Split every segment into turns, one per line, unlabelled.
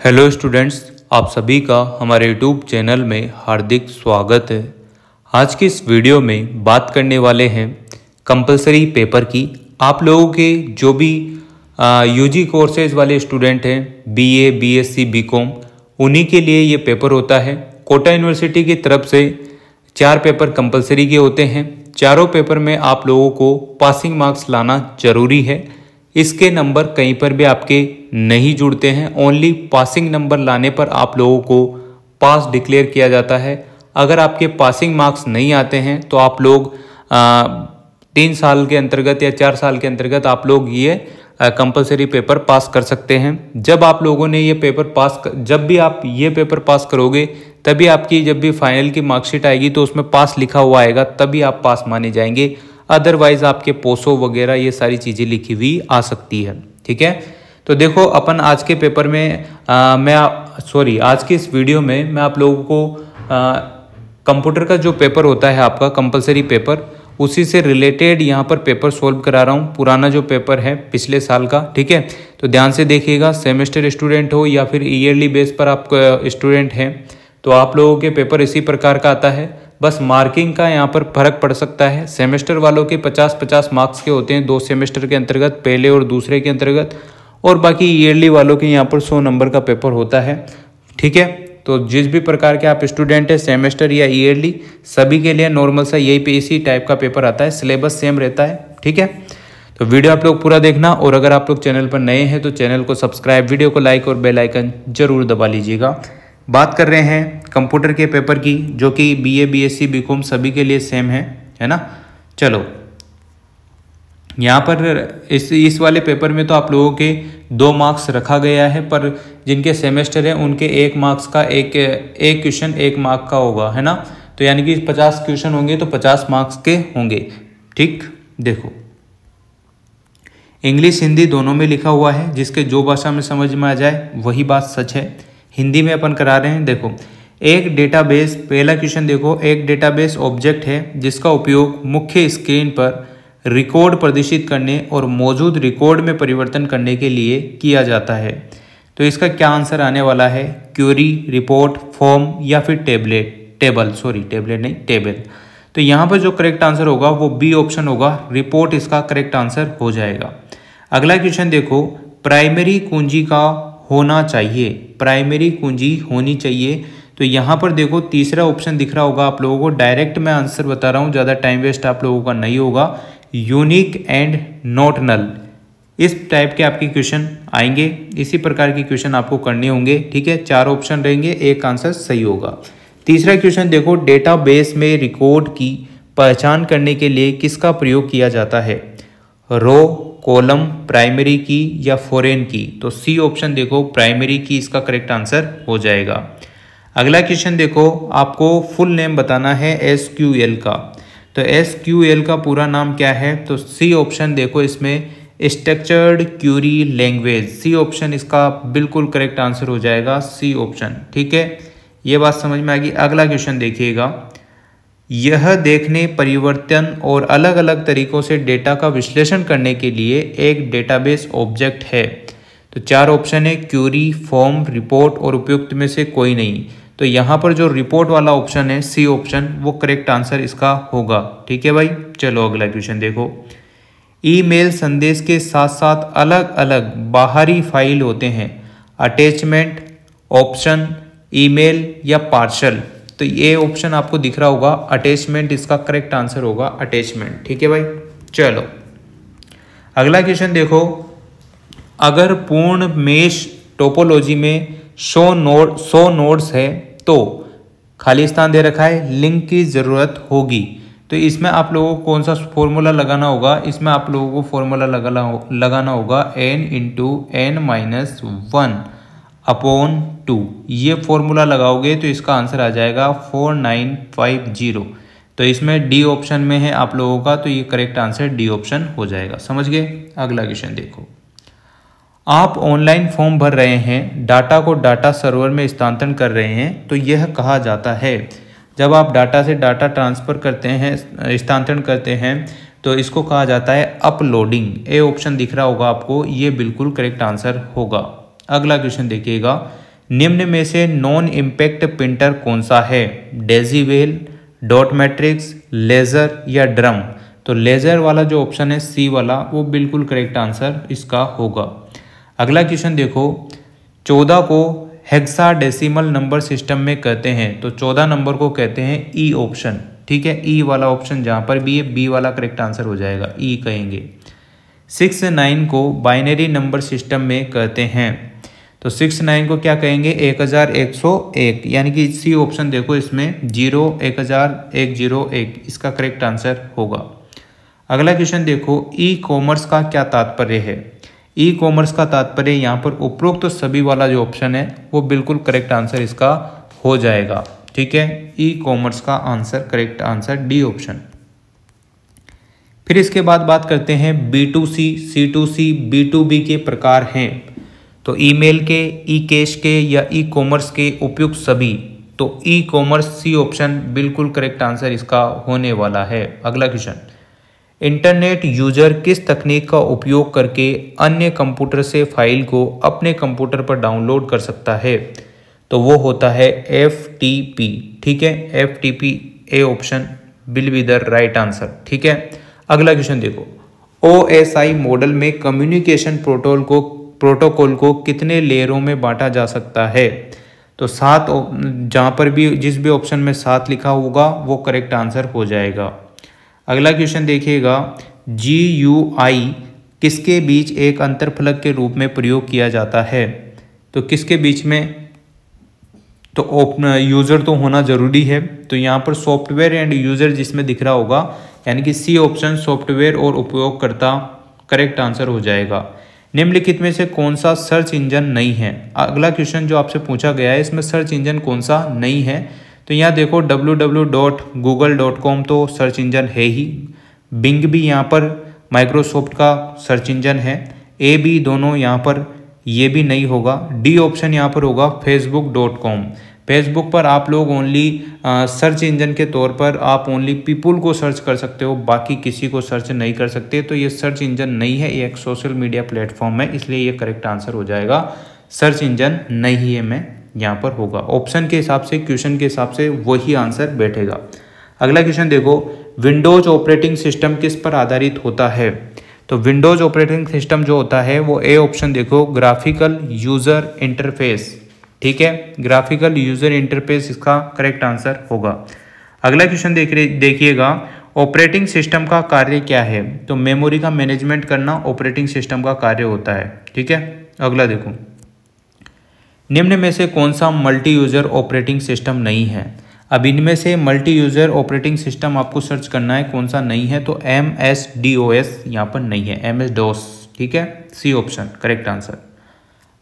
Hello students, आप सभी का हमारे यूट्यूब चैनल में हार्दिक स्वागत है। आज की इस वीडियो में बात करने वाले हैं कंपलसरी पेपर की। आप लोगों के जो भी यूजी कोर्सेज वाले स्टूडेंट हैं, बीए, बीएससी, बीकॉम, उन्हीं के लिए ये पेपर होता है। कोटा यूनिवर्सिटी की तरफ से 4 पेपर कंपलसरी के होते हैं। चारों पेपर में आप लोगों को पासिंग मार्क्स लाना जरूरी है। इसके नंबर कहीं पर भी आपके नहीं जुड़ते हैं। ओनली पासिंग नंबर लाने पर आप लोगों को पास डिक्लेयर किया जाता है। अगर आपके पासिंग मार्क्स नहीं आते हैं तो आप लोग 3 साल के अंतर्गत या 4 साल के अंतर्गत आप लोग ये कंपलसरी पेपर पास कर सकते हैं। जब आप लोगों ने ये पेपर जब भी आप ये पेपर पास करोगे तभी आपकी जब भी फाइनल की मार्कशीट आएगी तो उसमें पास लिखा हुआ आएगा, तभी आप पास माने जाएंगे। अदरवाइज आपके पोसो वगैरह ये सारी चीज़ें लिखी हुई आ सकती है। ठीक है, तो देखो अपन आज के पेपर में आज की इस वीडियो में मैं आप लोगों को कंप्यूटर का जो पेपर होता है आपका कंपलसरी पेपर, उसी से रिलेटेड यहाँ पर पेपर सोल्व करा रहा हूँ। पुराना जो पेपर है पिछले साल का, ठीक है, तो ध्यान से देखिएगा। सेमेस्टर स्टूडेंट हो या फिर ईयरली बेस पर आप स्टूडेंट हैं तो आप लोगों के पेपर इसी प्रकार का आता है। बस मार्किंग का यहाँ पर फर्क पड़ सकता है। सेमेस्टर वालों के 50-50 मार्क्स के होते हैं 2 सेमेस्टर के अंतर्गत, पहले और दूसरे के अंतर्गत, और बाकी ईयरली वालों के यहाँ पर 100 नंबर का पेपर होता है। ठीक है, तो जिस भी प्रकार के आप स्टूडेंट हैं, सेमेस्टर या ईयरली, सभी के लिए नॉर्मल सा यही पे इसी टाइप का पेपर आता है। सिलेबस सेम रहता है। ठीक है, तो वीडियो आप लोग पूरा देखना, और अगर आप लोग चैनल पर नए हैं तो चैनल को सब्सक्राइब, वीडियो को लाइक और बेल आइकन जरूर दबा लीजिएगा। बात कर रहे हैं कंप्यूटर के पेपर की, जो कि बीए, बीएससी, बीकॉम सभी के लिए सेम है ना। चलो, यहाँ पर इस वाले पेपर में तो आप लोगों के 2 मार्क्स रखा गया है, पर जिनके सेमेस्टर है उनके 1 मार्क्स का एक क्वेश्चन 1 मार्क का होगा, है ना। तो यानी कि 50 क्वेश्चन होंगे तो 50 मार्क्स के होंगे। ठीक, देखो इंग्लिश हिंदी दोनों में लिखा हुआ है, जिसके जो भाषा में समझ में आ जाए वही बात सच है। हिंदी में अपन करा रहे हैं। देखो, एक डेटाबेस, पहला क्वेश्चन देखो, एक डेटाबेस ऑब्जेक्ट है जिसका उपयोग मुख्य स्क्रीन पर रिकॉर्ड प्रदर्शित करने और मौजूद रिकॉर्ड में परिवर्तन करने के लिए किया जाता है। तो इसका क्या आंसर आने वाला है? क्वेरी, रिपोर्ट, फॉर्म या फिर टेबल। तो यहाँ पर जो करेक्ट आंसर होगा वो बी ऑप्शन होगा, रिपोर्ट इसका करेक्ट आंसर हो जाएगा। अगला क्वेश्चन देखो, प्राइमरी कुंजी का होना चाहिए, प्राइमरी कुंजी होनी चाहिए। तो यहाँ पर देखो तीसरा ऑप्शन दिख रहा होगा आप लोगों को। डायरेक्ट मैं आंसर बता रहा हूँ, ज़्यादा टाइम वेस्ट आप लोगों का नहीं होगा। यूनिक एंड नॉट नल, इस टाइप के आपके क्वेश्चन आएंगे। इसी प्रकार के क्वेश्चन आपको करने होंगे। ठीक है, 4 ऑप्शन रहेंगे, एक आंसर सही होगा। तीसरा क्वेश्चन देखो, डेटाबेस में रिकॉर्ड की पहचान करने के लिए किसका प्रयोग किया जाता है? रो, कॉलम, प्राइमरी की या फॉरेन की? तो सी ऑप्शन देखो, प्राइमरी की इसका करेक्ट आंसर हो जाएगा। अगला क्वेश्चन देखो, आपको फुल नेम बताना है एसक्यूएल का। तो एसक्यूएल का पूरा नाम क्या है? तो सी ऑप्शन देखो, इसमें structured query language, C option इसका बिल्कुल करेक्ट आंसर हो जाएगा, सी ऑप्शन। ठीक है, ये बात समझ में आ गई। अगला क्वेश्चन देखिएगा, यह देखने, परिवर्तन और अलग अलग तरीकों से डेटा का विश्लेषण करने के लिए एक डेटाबेस ऑब्जेक्ट है। तो 4 ऑप्शन है, क्वेरी, फॉर्म, रिपोर्ट और उपयुक्त में से कोई नहीं। तो यहाँ पर जो रिपोर्ट वाला ऑप्शन है, सी ऑप्शन, वो करेक्ट आंसर इसका होगा। ठीक है भाई, चलो अगला क्वेश्चन देखो, ईमेल संदेश के साथ साथ अलग अलग बाहरी फाइल होते हैं, अटैचमेंट, ऑप्शन, ईमेल या पार्सल? तो ये ऑप्शन आपको दिख रहा होगा, अटैचमेंट इसका करेक्ट आंसर होगा, अटैचमेंट। ठीक है भाई, चलो अगला क्वेश्चन देखो, अगर पूर्ण मेश टोपोलॉजी में 100 नोड्स है तो खाली स्थान दे रखा है, लिंक की ज़रूरत होगी। तो इसमें आप लोगों को कौन सा फॉर्मूला लगाना होगा? इसमें आप लोगों को फॉर्मूला लगाना होगा n/(n-1/2). ये फॉर्मूला लगाओगे तो इसका आंसर आ जाएगा 4950। तो इसमें डी ऑप्शन में है आप लोगों का, तो ये करेक्ट आंसर डी ऑप्शन हो जाएगा। समझ गए? अगला क्वेश्चन देखो, आप ऑनलाइन फॉर्म भर रहे हैं, डाटा को डाटा सर्वर में स्थानांतरण कर रहे हैं, तो यह कहा जाता है? जब आप डाटा से डाटा ट्रांसफ़र करते हैं, स्थानांतरण करते हैं, तो इसको कहा जाता है अपलोडिंग। ए ऑप्शन दिख रहा होगा आपको, ये बिल्कुल करेक्ट आंसर होगा। अगला क्वेश्चन देखिएगा, निम्न में से नॉन इम्पैक्ट प्रिंटर कौन सा है? डेजीवेल, डॉट मैट्रिक्स, लेज़र या ड्रम? तो लेज़र वाला जो ऑप्शन है सी वाला वो बिल्कुल करेक्ट आंसर इसका होगा। अगला क्वेश्चन देखो, 14 को हेक्साडेसिमल नंबर सिस्टम में कहते हैं, तो 14 नंबर को कहते हैं ई ऑप्शन। ठीक है, ई वाला ऑप्शन जहाँ पर भी है बी वाला करेक्ट आंसर हो जाएगा, ई कहेंगे। 6 9 को बाइनरी नंबर सिस्टम में कहते हैं, तो 6 9 को क्या कहेंगे? 1101, यानी कि सी ऑप्शन देखो इसमें 0 10101 इसका करेक्ट आंसर होगा। अगला क्वेश्चन देखो, ई कॉमर्स का क्या तात्पर्य है? ई कॉमर्स का तात्पर्य यहाँ पर उपरोक्त तो सभी वाला जो ऑप्शन है वो बिल्कुल करेक्ट आंसर इसका हो जाएगा। ठीक है, ई कॉमर्स का answer correct answer D option. फिर इसके बाद बात करते हैं B2C, C2C, B2B के प्रकार हैं। तो ईमेल के, ई कैश के या ई कॉमर्स के उपयुक्त सभी, तो ई कॉमर्स सी ऑप्शन बिल्कुल करेक्ट आंसर इसका होने वाला है। अगला क्वेश्चन, इंटरनेट यूजर किस तकनीक का उपयोग करके अन्य कंप्यूटर से फाइल को अपने कंप्यूटर पर डाउनलोड कर सकता है? तो वो होता है FTP। ठीक है, FTP A option will be the right answer. ठीक है, अगला क्वेश्चन देखो, OSI मॉडल में कम्युनिकेशन प्रोटोकॉल को कितने लेयरों में बांटा जा सकता है? तो 7, जहाँ पर भी जिस भी ऑप्शन में 7 लिखा होगा वो करेक्ट आंसर हो जाएगा। अगला क्वेश्चन देखिएगा, GUI किसके बीच एक अंतरफलक के रूप में प्रयोग किया जाता है? तो किसके बीच में? तो यूज़र तो होना ज़रूरी है, तो यहाँ पर सॉफ्टवेयर एंड यूज़र जिसमें दिख रहा होगा, यानी कि सी ऑप्शन सॉफ्टवेयर और उपयोगकर्ता करेक्ट आंसर हो जाएगा। निम्नलिखित में से कौन सा सर्च इंजन नहीं है? अगला क्वेश्चन जो आपसे पूछा गया है इसमें सर्च इंजन कौन सा नहीं है? तो यहाँ देखो www.google.com तो सर्च इंजन है ही, बिंग भी यहाँ पर माइक्रोसॉफ्ट का सर्च इंजन है, ए बी दोनों यहाँ पर ये भी नहीं होगा। डी ऑप्शन यहाँ पर होगा facebook.com। फेसबुक पर आप लोग ओनली सर्च इंजन के तौर पर आप ओनली पीपुल को सर्च कर सकते हो, बाकी किसी को सर्च नहीं कर सकते। तो ये सर्च इंजन नहीं है, ये एक सोशल मीडिया प्लेटफॉर्म है, इसलिए ये करेक्ट आंसर हो जाएगा। सर्च इंजन नहीं है मैं यहाँ पर होगा। ऑप्शन के हिसाब से, क्वेश्चन के हिसाब से वही आंसर बैठेगा। अगला क्वेश्चन देखो, विंडोज ऑपरेटिंग सिस्टम किस पर आधारित होता है? तो विंडोज ऑपरेटिंग सिस्टम जो होता है वो ए ऑप्शन देखो, ग्राफिकल यूजर इंटरफेस। ठीक है, ग्राफिकल यूजर इंटरफेस इसका करेक्ट आंसर होगा। अगला क्वेश्चन देखिएगा, ऑपरेटिंग सिस्टम का कार्य क्या है? तो मेमोरी का मैनेजमेंट करना ऑपरेटिंग सिस्टम का कार्य होता है। ठीक है, अगला देखो, निम्न में से कौन सा मल्टी यूजर ऑपरेटिंग सिस्टम नहीं है? अब इनमें से मल्टी यूजर ऑपरेटिंग सिस्टम आपको सर्च करना है कौन सा नहीं है, तो MS-DOS यहाँ पर नहीं है, MS-DOS। ठीक है, सी ऑप्शन करेक्ट आंसर।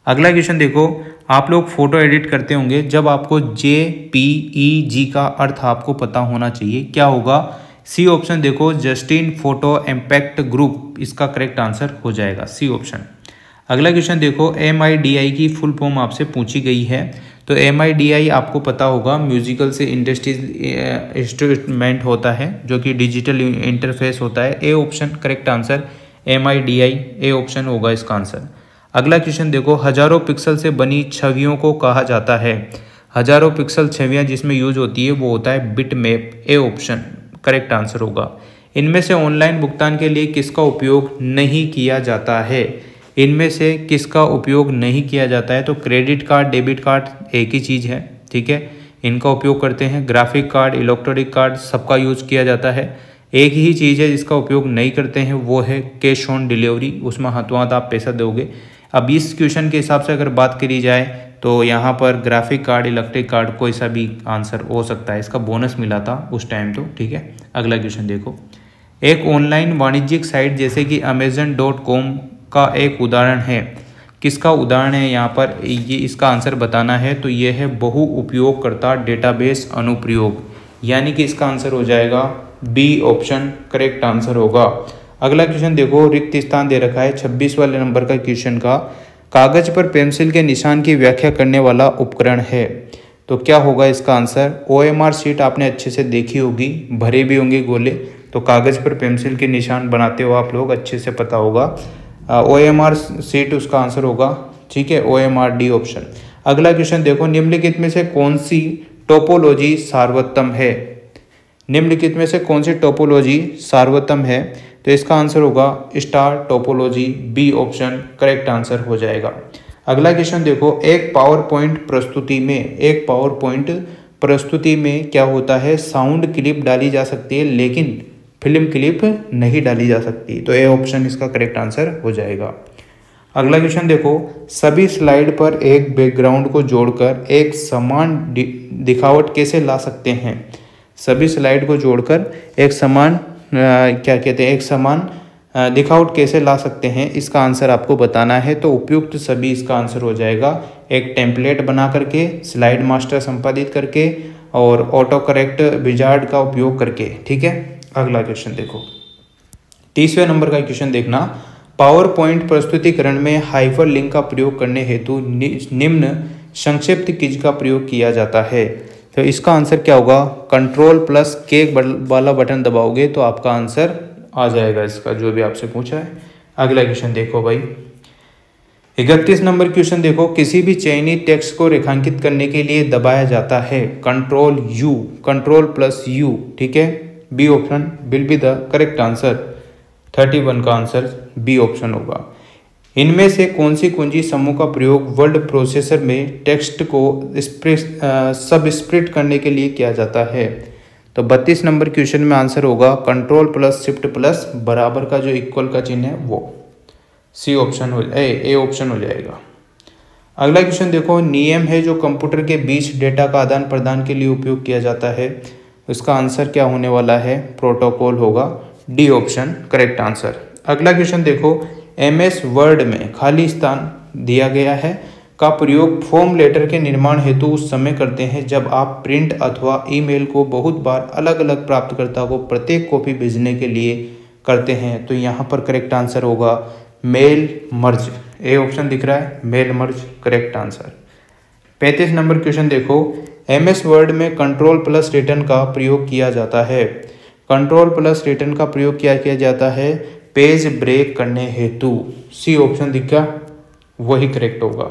अगला क्वेश्चन देखो, आप लोग फोटो एडिट करते होंगे, जब आपको JPEG का अर्थ आपको पता होना चाहिए, क्या होगा? सी ऑप्शन देखो, जस्टिन फोटो इम्पैक्ट ग्रुप इसका करेक्ट आंसर हो जाएगा, सी ऑप्शन। अगला क्वेश्चन देखो, MIDI की फुल फॉर्म आपसे पूछी गई है, तो MIDI आपको पता होगा म्यूजिकल से इंडस्ट्रीज इंस्ट्रूमेंट होता है जो कि डिजिटल इंटरफेस होता है। A option correct answer, MIDI A option होगा इसका आंसर। अगला क्वेश्चन देखो, हजारों पिक्सल से बनी छवियों को कहा जाता है? हजारों पिक्सल छवियां जिसमें यूज होती है वो होता है bit map, A option correct answer होगा। इनमें से ऑनलाइन भुगतान के लिए किसका उपयोग नहीं किया जाता है? इनमें से किसका उपयोग नहीं किया जाता है? तो क्रेडिट कार्ड, डेबिट कार्ड एक ही चीज़ है। ठीक है, इनका उपयोग करते हैं। ग्राफिक कार्ड, इलेक्ट्रॉनिक कार्ड सबका यूज किया जाता है। एक ही चीज़ है जिसका उपयोग नहीं करते हैं, वो है कैश ऑन डिलीवरी, उसमें हाथों हाथ आप पैसा दोगे। अब इस क्वेश्चन के हिसाब से अगर बात करी जाए तो यहाँ पर ग्राफिक कार्ड, इलेक्ट्रिक कार्ड कोई सा भी आंसर हो सकता है, इसका बोनस मिला था उस टाइम तो। ठीक है, अगला क्वेश्चन देखो, एक ऑनलाइन वाणिज्यिक साइट जैसे कि Amazon.com का एक उदाहरण है, किसका उदाहरण है यहाँ पर? ये इसका आंसर बताना है, तो ये है बहु उपयोगकर्ता डेटाबेस अनुप्रयोग, यानी कि इसका आंसर हो जाएगा बी ऑप्शन करेक्ट आंसर होगा। अगला क्वेश्चन देखो, रिक्त स्थान दे रखा है 26 वाले नंबर का क्वेश्चन का, कागज पर पेंसिल के निशान की व्याख्या करने वाला उपकरण है, तो क्या होगा इसका आंसर? OMR शीट आपने अच्छे से देखी होगी, भरे भी होंगे गोले, तो कागज पर पेंसिल के निशान बनाते हो आप लोग, अच्छे से पता होगा। OMR शीट उसका आंसर होगा। ठीक है, OMR डी ऑप्शन। अगला क्वेश्चन देखो, निम्नलिखित में से कौन सी टोपोलॉजी सार्वत्तम है? निम्नलिखित में से कौन सी टोपोलॉजी सार्वत्तम है? तो इसका आंसर होगा star topology, B option correct answer हो जाएगा। अगला क्वेश्चन देखो, एक पावर पॉइंट प्रस्तुति में क्या होता है? साउंड क्लिप डाली जा सकती है लेकिन फिल्म क्लिप नहीं डाली जा सकती, तो ए ऑप्शन इसका करेक्ट आंसर हो जाएगा। अगला क्वेश्चन देखो, सभी स्लाइड पर एक बैकग्राउंड को जोड़कर एक समान दिखावट कैसे ला सकते हैं? सभी स्लाइड को जोड़कर एक समान एक समान दिखावट कैसे ला सकते हैं, इसका आंसर आपको बताना है। तो उपयुक्त सभी इसका आंसर हो जाएगा, एक टेम्पलेट बना करके, स्लाइड मास्टर संपादित करके और ऑटो करेक्ट विजार्ड का उपयोग करके। ठीक है, अगला क्वेश्चन देखो, 30वें नंबर का क्वेश्चन देखना, पावर पॉइंट प्रस्तुतिकरण में हाइपर लिंक का प्रयोग करने हेतु निम्न संक्षिप्त कीज का प्रयोग किया जाता है। तो इसका आंसर क्या होगा? Ctrl+K वाला बटन दबाओगे तो आपका आंसर आ जाएगा इसका, जो भी आपसे पूछा है। अगला क्वेश्चन देखो भाई, 31 नंबर क्वेश्चन देखो, किसी भी चयनित टेक्स्ट को रेखांकित करने के लिए दबाया जाता है Ctrl+U, ठीक है, B option will be the correct answer. 31 का आंसर बी ऑप्शन होगा। इनमें से कौन सी कुंजी समूह का प्रयोग वर्ड प्रोसेसर में टेक्स्ट को सबस्क्रिप्ट करने के लिए किया जाता है? तो 32 नंबर क्वेश्चन में आंसर होगा Ctrl+Shift+ बराबर का जो इक्वल का चिन्ह है वो, सी ऑप्शन ए ऑप्शन हो जाएगा। अगला क्वेश्चन देखो, नियम है जो कंप्यूटर के बीच डेटा का आदान प्रदान के लिए उपयोग किया जाता है, उसका आंसर क्या होने वाला है? प्रोटोकॉल होगा, डी ऑप्शन करेक्ट आंसर। अगला क्वेश्चन देखो, MS वर्ड में खाली स्थान दिया गया है का प्रयोग फॉर्म लेटर के निर्माण हेतु उस समय करते हैं जब आप प्रिंट अथवा ईमेल को बहुत बार अलग अलग प्राप्तकर्ता को प्रत्येक कॉपी भेजने के लिए करते हैं। तो यहाँ पर करेक्ट आंसर होगा मेल मर्ज, ए ऑप्शन दिख रहा है, mail merge correct answer. 35 number question देखो, MS वर्ड में Ctrl+Return का प्रयोग किया जाता है। Ctrl+Return का प्रयोग क्या किया जाता है? पेज ब्रेक करने हेतु, सी ऑप्शन दिख गया, वही करेक्ट होगा।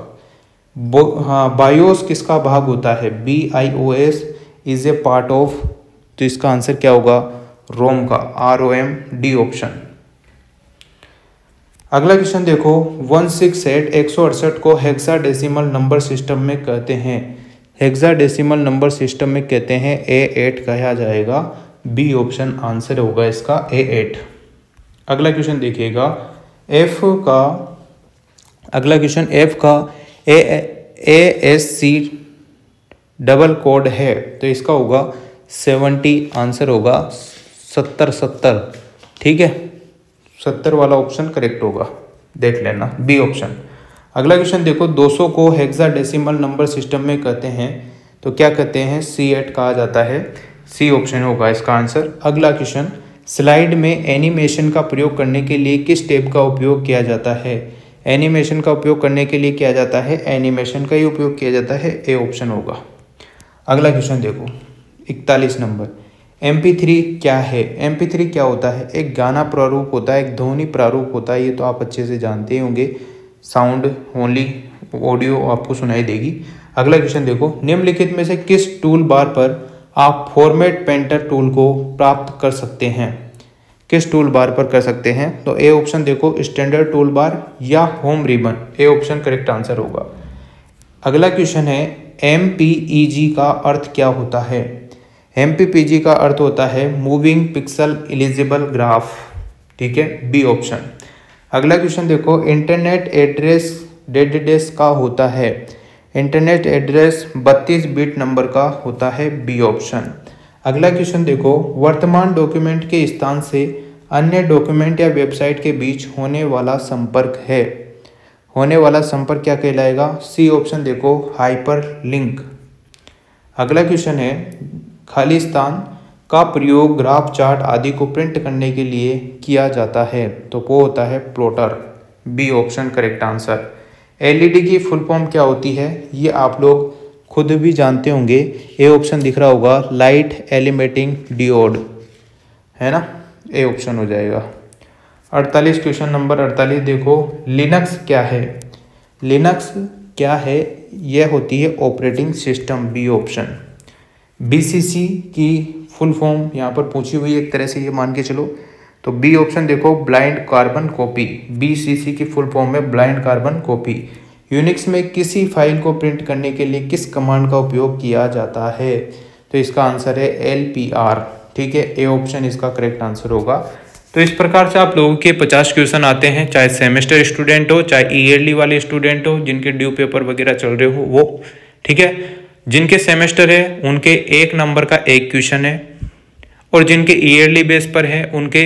बायोस किसका भाग होता है? BIOS is a part of, तो इसका आंसर क्या होगा? रोम का, ROM, डी ऑप्शन। अगला क्वेश्चन देखो, 168 को हेक्साडेसिमल नंबर सिस्टम में कहते हैं। हेक्साडेसिमल नंबर सिस्टम में कहते हैं A8 कहा जाएगा, बी ऑप्शन आंसर होगा इसका A8। अगला क्वेश्चन देखिएगा, अगला क्वेश्चन F का ASC डबल कोड है, तो इसका होगा 70, आंसर होगा 70। ठीक है, 70 वाला ऑप्शन करेक्ट होगा, देख लेना, बी ऑप्शन। अगला क्वेश्चन देखो, 200 को हेक्साडेसिमल नंबर सिस्टम में कहते हैं, तो क्या कहते हैं? C8 कहा जाता है, सी ऑप्शन होगा इसका आंसर। अगला क्वेश्चन, स्लाइड में एनिमेशन का प्रयोग करने के लिए किस टैब का उपयोग किया जाता है? एनिमेशन का उपयोग करने के लिए किया जाता है, एनिमेशन का ही उपयोग किया जाता है, ए ऑप्शन होगा। अगला क्वेश्चन देखो, 41 नंबर, MP3 क्या है? MP3 क्या होता है? एक गाना प्रारूप होता है, एक ध्वनि प्रारूप होता है, ये तो आप अच्छे से जानते ही होंगे, साउंड ओनली, ऑडियो आपको सुनाई देगी। अगला क्वेश्चन देखो, निम्नलिखित में से किस टूल बार पर आप फॉर्मेट पेंटर टूल को प्राप्त कर सकते हैं? किस टूल बार पर कर सकते हैं? तो ए ऑप्शन देखो, स्टैंडर्ड टूल बार या home ribbon, A option correct answer होगा। अगला क्वेश्चन है, MPEG का अर्थ क्या होता है? MPPG का अर्थ होता है मूविंग पिक्सल एलिजिबल ग्राफ, ठीक है, बी ऑप्शन। अगला क्वेश्चन देखो, इंटरनेट एड्रेस डेटाबेस का होता है? इंटरनेट एड्रेस 32 बिट नंबर का होता है, बी ऑप्शन। अगला क्वेश्चन देखो, वर्तमान डॉक्यूमेंट के स्थान से अन्य डॉक्यूमेंट या वेबसाइट के बीच होने वाला संपर्क है, होने वाला संपर्क क्या कहलाएगा? सी ऑप्शन देखो, हाइपर लिंक। अगला क्वेश्चन है, खाली स्थान का प्रयोग ग्राफ, चार्ट आदि को प्रिंट करने के लिए किया जाता है, तो वो होता है plotter, B option correct answer. LED की फुल फॉर्म क्या होती है? ये आप लोग खुद भी जानते होंगे, ए ऑप्शन दिख रहा होगा, लाइट एलिमेटिंग डियोड, है ना, ए ऑप्शन हो जाएगा। 48 क्वेश्चन नंबर 48 देखो, लिनक्स क्या है? लिनक्स क्या है?
यह होती है operating system, B option. BCC की फुल फॉर्म यहाँ पर पूछी हुई है, एक तरह से ये मान के चलो। तो बी ऑप्शन देखो, ब्लाइंड कार्बन कॉपी। बीसीसी की फुल फॉर्म है ब्लाइंड कार्बन कॉपी। यूनिक्स में किसी फाइल को प्रिंट करने के लिए किस कमांड का उपयोग किया जाता है? तो इसका आंसर है LPR। ठीक है, ए ऑप्शन इसका करेक्ट आंसर होगा। तो इस प्रकार से आप लोगों के 50 क्वेश्चन आते हैं, चाहे सेमेस्टर स्टूडेंट हो, चाहे ईयरली वाले स्टूडेंट हो, जिनके ड्यू पेपर वगैरह चल रहे हो वो। ठीक है, जिनके सेमेस्टर है उनके 1 नंबर का 1 क्वेश्चन है, और जिनके ईयरली बेस पर है उनके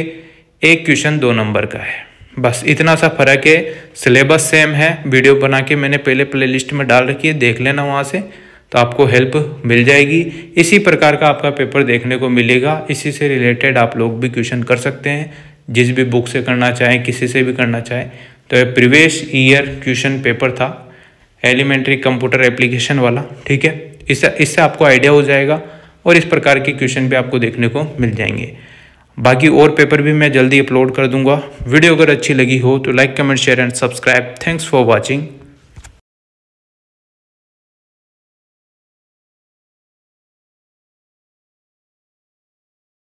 1 क्वेश्चन 2 नंबर का है। बस इतना सा फर्क है। सिलेबस सेम है, वीडियो बना के मैंने पहले प्लेलिस्ट में डाल रखी है, देख लेना वहाँ से, तो आपको हेल्प मिल जाएगी। इसी प्रकार का आपका पेपर देखने को मिलेगा। इसी से रिलेटेड आप लोग भी क्वेश्चन कर सकते हैं, जिस भी बुक से करना चाहें, किसी से भी करना चाहें। तो ये प्रीवियस ईयर क्वेश्चन पेपर था, एलिमेंट्री कंप्यूटर एप्लीकेशन वाला। ठीक है, इससे आपको आइडिया हो जाएगा, और इस प्रकार के क्वेश्चन भी आपको देखने को मिल जाएंगे। बाकी और पेपर भी मैं जल्दी अपलोड कर दूंगा। वीडियो अगर अच्छी लगी हो तो like, comment, share and subscribe. Thanks for watching.